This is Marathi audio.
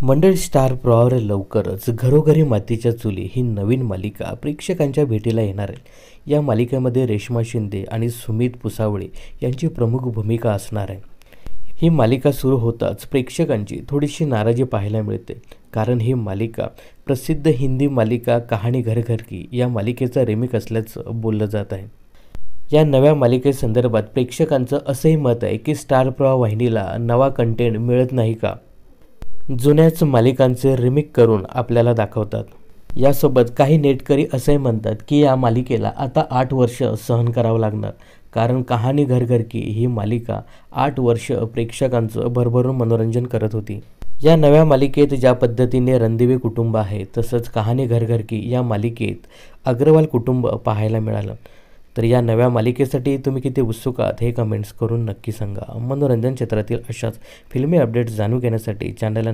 मंडळ स्टार प्रवाहावर लवकरच घरोघरी मातीच्या चुली ही नवीन मालिका प्रेक्षकांच्या भेटीला येणार आहे. या मालिकेमध्ये रेश्मा शिंदे आणि सुमित पुसावळे यांची प्रमुख भूमिका असणार आहे. ही मालिका सुरू होताच प्रेक्षकांची थोडीशी नाराजी पाहायला मिळते, कारण ही मालिका प्रसिद्ध हिंदी मालिका कहाणी घर घर की या मालिकेचा रिमेक असल्याचं बोललं जात आहे. या नव्या मालिकेसंदर्भात प्रेक्षकांचं असंही मत आहे की स्टार प्रवाह वाहिनीला नवा कंटेंट मिळत नाही का, जुन्याच मालिकांचे रिमेक करून आपल्याला दाखवतात. यासोबत काही नेटकरी असंही म्हणतात की या मालिकेला आता 8 वर्ष सहन करावं लागणार, कारण कहाणी घर घर की ही मालिका 8 वर्ष प्रेक्षकांचं भरभरून मनोरंजन करत होती. या नव्या मालिकेत ज्या पद्धतीने रणदिवे कुटुंब आहे, तसंच कहाणी घर घर की या मालिकेत अग्रवाल कुटुंब पाहायला मिळालं. तर या नव्या मालिकेसाठी तुम्ही किती उत्सुक आहात हे कमेंट्स करून नक्की सांगा. मनोरंजन क्षेत्रातील अशाच फिल्मी अपडेट्स जाणून घेण्यासाठी चॅनलला